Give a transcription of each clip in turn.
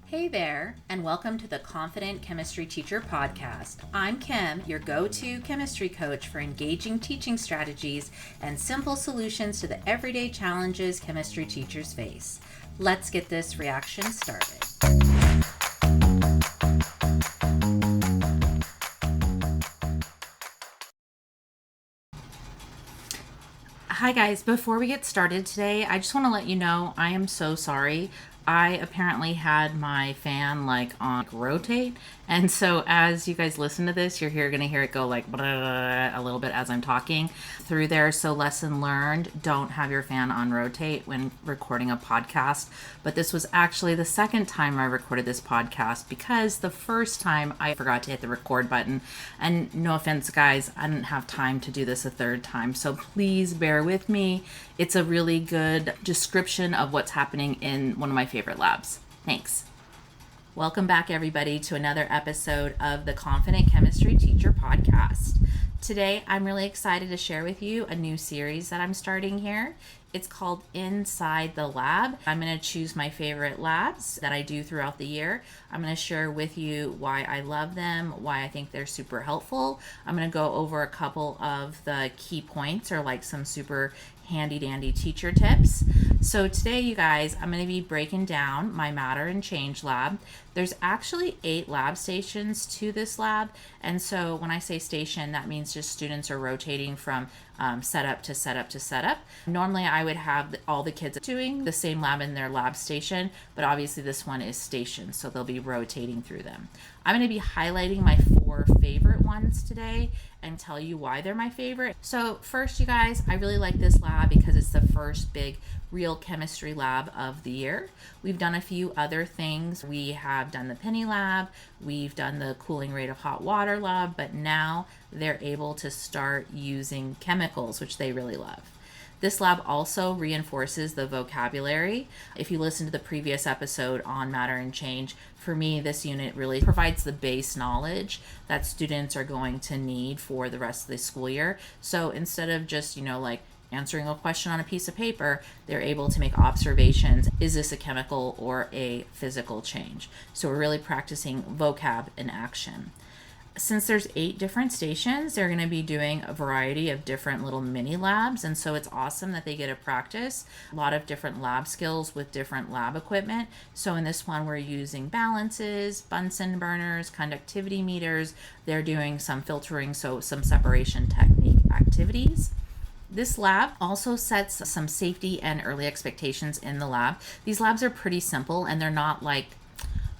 Hey there, and welcome to the Confident Chemistry Teacher Podcast. I'm Kim, your go-to chemistry coach for engaging teaching strategies and simple solutions to the everyday challenges chemistry teachers face. Let's get this reaction started. Hi guys, before we get started today, I just want to let you know I am so sorry. I apparently had my fan on rotate, and so as you guys listen to this, you're going to hear it go a little bit as I'm talking through there. So lesson learned, don't have your fan on rotate when recording a podcast. But this was actually the second time I recorded this podcast because the first time I forgot to hit the record button, and no offense guys, I didn't have time to do this a third time, so please bear with me. It's a really good description of what's happening in one of my favorite labs. Thanks. Welcome back, everybody, to another episode of the Confident Chemistry Teacher Podcast. Today, I'm really excited to share with you a new series that I'm starting here. It's called Inside the Lab. I'm going to choose my favorite labs that I do throughout the year. I'm going to share with you why I love them, why I think they're super helpful. I'm going to go over a couple of the key points or some super handy dandy teacher tips. So today, you guys, I'm going to be breaking down my Matter and Change lab. There's actually 8 lab stations to this lab. And so when I say station, that means just students are rotating from setup to setup to setup. Normally I would have all the kids doing the same lab in their lab station, but obviously this one is station, so they'll be rotating through them. I'm going to be highlighting my 4 favorite ones today and tell you why they're my favorite. So first, you guys, I really like this lab because it's the first big real chemistry lab of the year. We've done a few other things. We have done the penny lab, we've done the cooling rate of hot water lab, but now they're able to start using chemicals, which they really love. This lab also reinforces the vocabulary. If you listen to the previous episode on Matter and Change, for me, this unit really provides the base knowledge that students are going to need for the rest of the school year. So instead of just, answering a question on a piece of paper, they're able to make observations. Is this a chemical or a physical change? So we're really practicing vocab in action. Since there's 8 different stations, they're going to be doing a variety of different little mini labs. And so it's awesome that they get to practice a lot of different lab skills with different lab equipment. So in this one, we're using balances, Bunsen burners, conductivity meters. They're doing some filtering, so some separation technique activities. This lab also sets some safety and early expectations in the lab. These labs are pretty simple, and they're not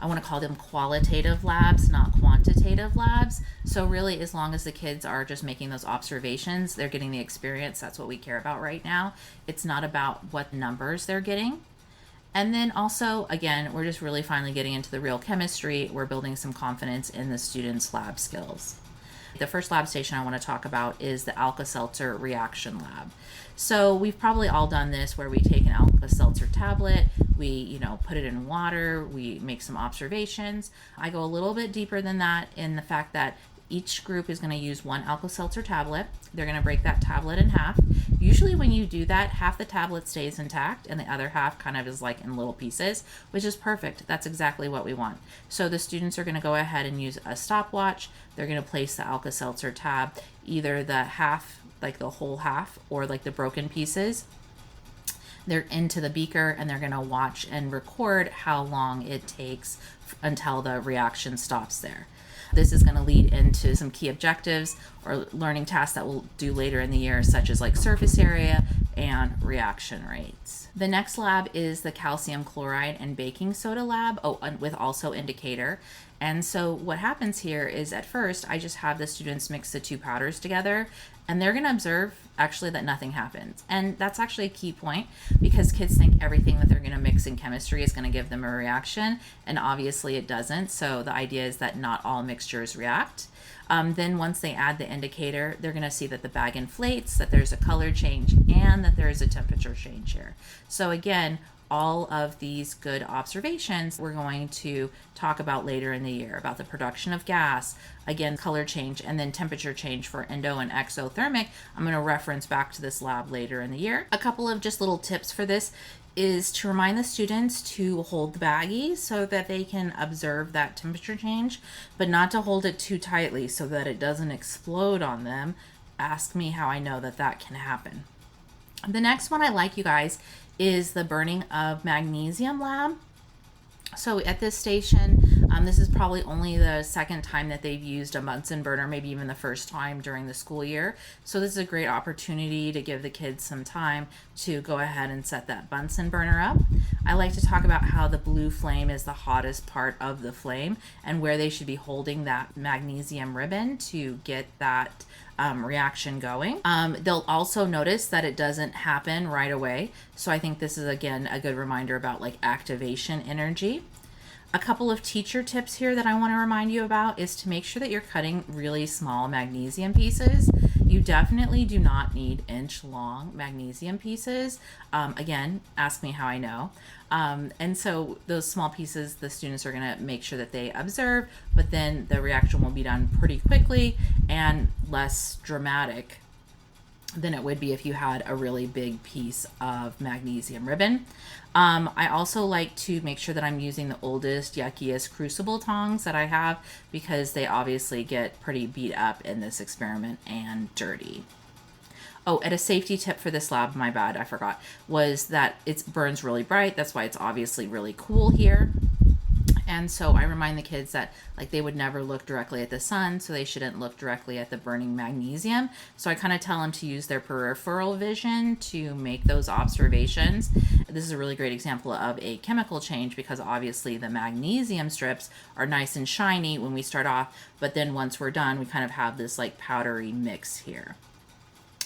I want to call them qualitative labs, not quantitative labs. So really, as long as the kids are just making those observations, they're getting the experience. That's what we care about right now. It's not about what numbers they're getting. And then also, again, we're just really finally getting into the real chemistry. We're building some confidence in the students' lab skills. The first lab station I want to talk about is the Alka-Seltzer reaction lab. So we've probably all done this where we take an Alka-Seltzer tablet, we put it in water, we make some observations. I go a little bit deeper than that in the fact that each group is going to use one Alka-Seltzer tablet. They're going to break that tablet in half. Usually when you do that, half the tablet stays intact and the other half kind of is in little pieces, which is perfect. That's exactly what we want. So the students are going to go ahead and use a stopwatch. They're going to place the Alka-Seltzer tab, either the half, the whole half, or the broken pieces. They're into the beaker and they're going to watch and record how long it takes until the reaction stops there. This is going to lead into some key objectives or learning tasks that we'll do later in the year, such as surface area and reaction rates. The next lab is the calcium chloride and baking soda lab, with also indicator. And so what happens here is at first I just have the students mix the 2 powders together, and they're going to observe actually that nothing happens. And that's actually a key point because kids think everything that they're going to mix in chemistry is going to give them a reaction, and obviously it doesn't. So the idea is that not all mixtures react. Then once they add the indicator, they're going to see that the bag inflates, that there's a color change, and that there is a temperature change here. So again, all of these good observations we're going to talk about later in the year, about the production of gas, again, color change, and then temperature change for endo and exothermic. I'm going to reference back to this lab later in the year. A couple of just little tips for this is to remind the students to hold the baggie so that they can observe that temperature change, but not to hold it too tightly so that it doesn't explode on them. Ask me how I know that that can happen. The next one I like, you guys, is the burning of magnesium lab. So at this station, this is probably only the second time that they've used a Bunsen burner, maybe even the first time during the school year. So this is a great opportunity to give the kids some time to go ahead and set that Bunsen burner up. I like to talk about how the blue flame is the hottest part of the flame and where they should be holding that magnesium ribbon to get that reaction going. They'll also notice that it doesn't happen right away. So I think this is, again, a good reminder about like activation energy. A couple of teacher tips here that I want to remind you about is to make sure that you're cutting really small magnesium pieces. You definitely do not need inch-long magnesium pieces. Again, ask me how I know. And so those small pieces, the students are going to make sure that they observe, but then the reaction will be done pretty quickly and less dramatic than it would be if you had a really big piece of magnesium ribbon. I also like to make sure that I'm using the oldest, yuckiest crucible tongs that I have because they obviously get pretty beat up in this experiment and dirty. Oh, and a safety tip for this lab, my bad, I forgot, was that it burns really bright. That's why it's obviously really cool here. And so I remind the kids that like they would never look directly at the sun, so they shouldn't look directly at the burning magnesium. So I kind of tell them to use their peripheral vision to make those observations. This is a really great example of a chemical change because obviously the magnesium strips are nice and shiny when we start off, but then once we're done, we kind of have this like powdery mix here.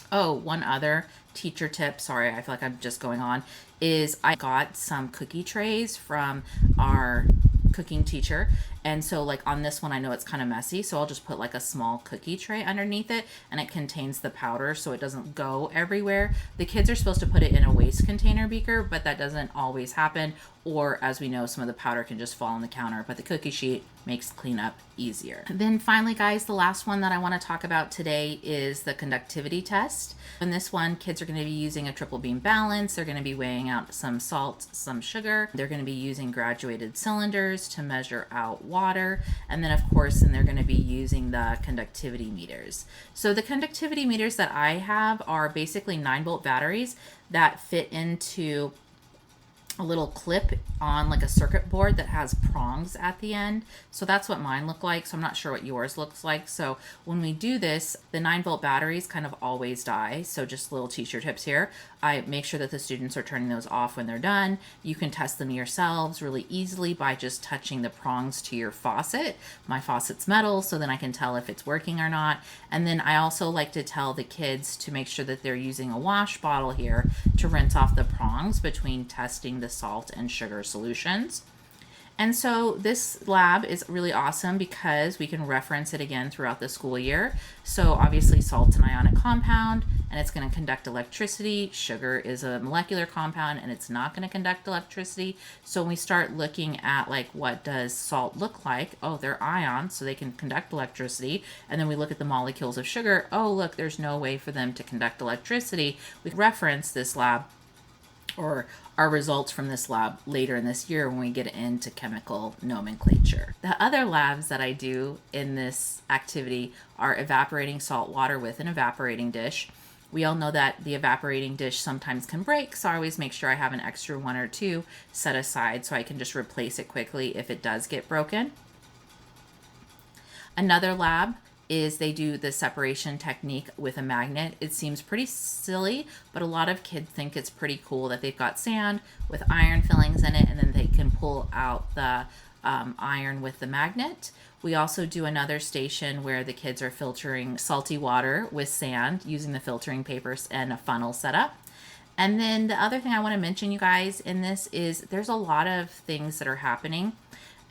Oh, one other teacher tip, sorry, I feel like I'm just going on, is I got some cookie trays from our cooking teacher. And so like on this one, I know it's kind of messy. So I'll just put like a small cookie tray underneath it and it contains the powder so it doesn't go everywhere. The kids are supposed to put it in a waste container beaker, but that doesn't always happen. Or as we know, some of the powder can just fall on the counter, but the cookie sheet makes cleanup easier. Then finally, guys, the last one that I want to talk about today is the conductivity test. In this one, kids are going to be using a triple beam balance. They're going to be weighing out some salt, some sugar. They're going to be using graduated cylinders to measure out water. And then of course, then they're going to be using the conductivity meters. So the conductivity meters that I have are basically 9-volt batteries that fit into a little clip on like a circuit board that has prongs at the end. So that's what mine look like. So I'm not sure what yours looks like. So when we do this, the 9-volt batteries kind of always die. So just little teacher tips here. I make sure that the students are turning those off when they're done. You can test them yourselves really easily by just touching the prongs to your faucet. My faucet's metal, so then I can tell if it's working or not. And then I also like to tell the kids to make sure that they're using a wash bottle here to rinse off the prongs between testing the salt and sugar solutions. And so this lab is really awesome because we can reference it again throughout the school year. So obviously salt's an ionic compound and it's going to conduct electricity. Sugar is a molecular compound and it's not going to conduct electricity. So when we start looking at like what does salt look like, oh, they're ions, so they can conduct electricity. And then we look at the molecules of sugar, oh, look, there's no way for them to conduct electricity. We reference this lab or our results from this lab later in this year when we get into chemical nomenclature. The other labs that I do in this activity are evaporating salt water with an evaporating dish. We all know that the evaporating dish sometimes can break, so I always make sure I have an extra one or two set aside so I can just replace it quickly if it does get broken. Another lab is they do the separation technique with a magnet. It seems pretty silly, but a lot of kids think it's pretty cool that they've got sand with iron fillings in it and then they can pull out the iron with the magnet. We also do another station where the kids are filtering salty water with sand using the filtering papers and a funnel setup. And then the other thing I want to mention, you guys, in this is there's a lot of things that are happening.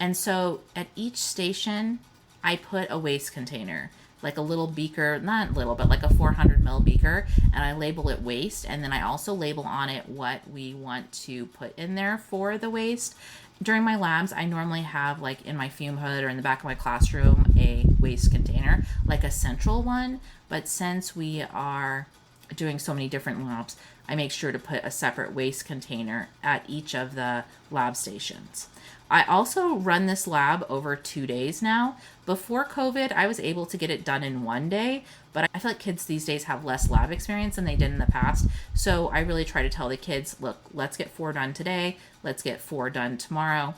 And so at each station, I put a waste container. like a little beaker, not little, but like a 400 ml beaker, and I label it waste. And then I also label on it what we want to put in there for the waste. During my labs, I normally have, like in my fume hood or in the back of my classroom, a waste container, like a central one. But since we are doing so many different labs, I make sure to put a separate waste container at each of the lab stations. I also run this lab over 2 days now. Before COVID, I was able to get it done in 1 day, but I feel like kids these days have less lab experience than they did in the past. So I really try to tell the kids, look, let's get 4 done today. Let's get 4 done tomorrow.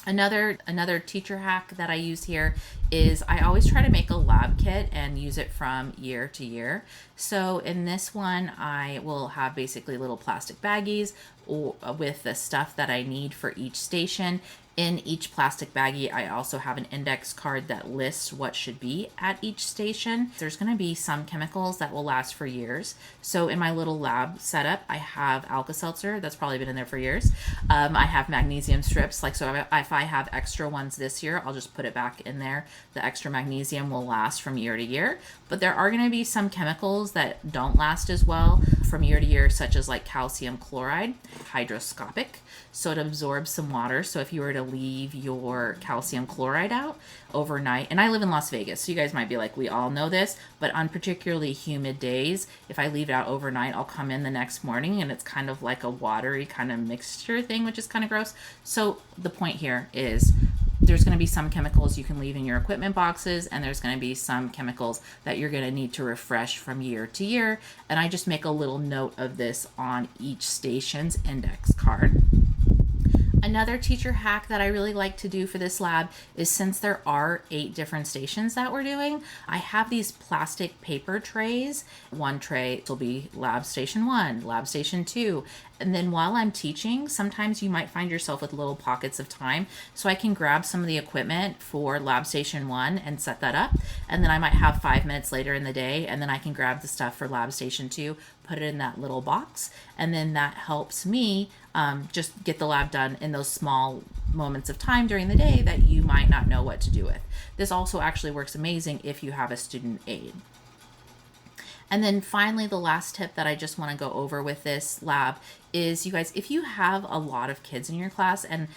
Another teacher hack that I use here is I always try to make a lab kit and use it from year to year. So in this one, I will have basically little plastic baggies with the stuff that I need for each station. In each plastic baggie, I also have an index card that lists what should be at each station. There's going to be some chemicals that will last for years. So in my little lab setup, I have Alka-Seltzer that's probably been in there for years. I have magnesium strips. Like, so if I have extra ones this year, I'll just put it back in there. The extra magnesium will last from year to year. But there are going to be some chemicals that don't last as well from year to year, such as like calcium chloride, hydroscopic. So it absorbs some water. So if you were to leave your calcium chloride out overnight, and I live in Las Vegas, so you guys might be like, we all know this, but on particularly humid days, if I leave it out overnight, I'll come in the next morning and it's kind of like a watery kind of mixture thing, which is kind of gross. So the point here is there's going to be some chemicals you can leave in your equipment boxes, and there's going to be some chemicals that you're going to need to refresh from year to year. And I just make a little note of this on each station's index card. Another teacher hack that I really like to do for this lab is, since there are 8 different stations that we're doing, I have these plastic paper trays. One tray will be lab station 1, lab station 2. And then while I'm teaching, sometimes you might find yourself with little pockets of time. So I can grab some of the equipment for lab station 1 and set that up. And then I might have 5 minutes later in the day, and then I can grab the stuff for lab station 2, put it in that little box. And then that helps me just get the lab done in those small moments of time during the day that you might not know what to do with. This also actually works amazing if you have a student aide. And then finally, the last tip that I just want to go over with this lab is, you guys, if you have a lot of kids in your class, and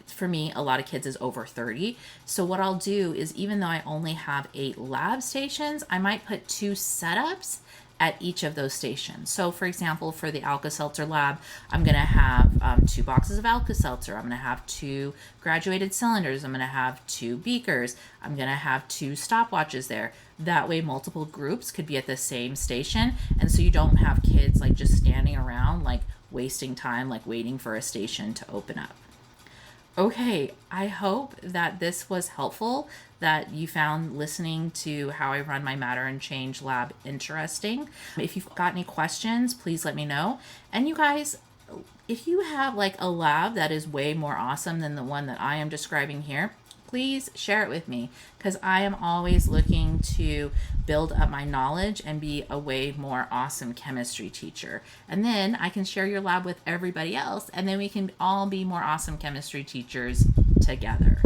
for me, a lot of kids is over 30. So what I'll do is, even though I only have 8 lab stations, I might put 2 setups at each of those stations. So for example, for the Alka-Seltzer lab, I'm going to have 2 boxes of Alka-Seltzer. I'm going to have 2 graduated cylinders. I'm going to have 2 beakers. I'm going to have 2 stopwatches there. That way multiple groups could be at the same station. And so you don't have kids like just standing around, like wasting time, like waiting for a station to open up. Okay, I hope that this was helpful, that you found listening to how I run my Matter and Change lab interesting. If you've got any questions, please let me know. And you guys, if you have like a lab that is way more awesome than the one that I am describing here, please share it with me, because I am always looking to build up my knowledge and be a way more awesome chemistry teacher. And then I can share your lab with everybody else, and then we can all be more awesome chemistry teachers together.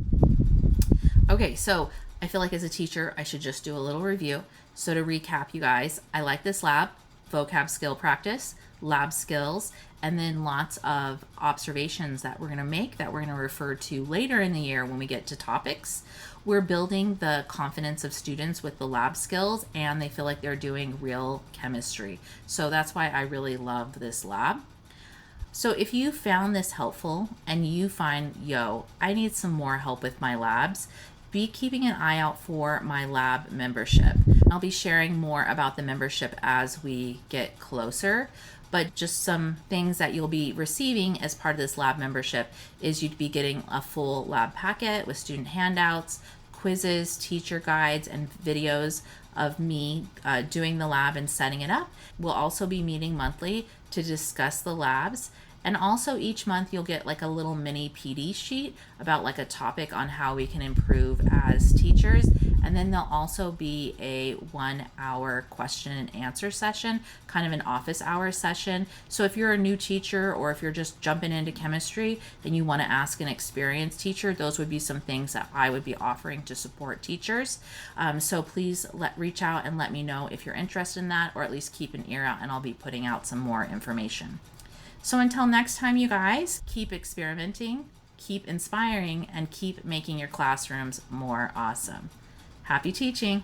Okay, so I feel like as a teacher, I should just do a little review. So to recap, you guys, I like this lab: vocab skill practice, lab skills, and then lots of observations that we're going to make that we're going to refer to later in the year when we get to topics. We're building the confidence of students with the lab skills, and they feel like they're doing real chemistry. So that's why I really love this lab. So if you found this helpful and you find, I need some more help with my labs, be keeping an eye out for my lab membership. I'll be sharing more about the membership as we get closer, but just some things that you'll be receiving as part of this lab membership is you'd be getting a full lab packet with student handouts, quizzes, teacher guides, and videos of me doing the lab and setting it up. We'll also be meeting monthly to discuss the labs. And also each month you'll get like a little mini PD sheet about like a topic on how we can improve as teachers. And then there'll also be a 1 hour question and answer session, kind of an office hour session. So if you're a new teacher or if you're just jumping into chemistry and you want to ask an experienced teacher, those would be some things that I would be offering to support teachers. So please reach out and let me know if you're interested in that, or at least keep an ear out, and I'll be putting out some more information. So until next time, you guys, keep experimenting, keep inspiring, and keep making your classrooms more awesome. Happy teaching!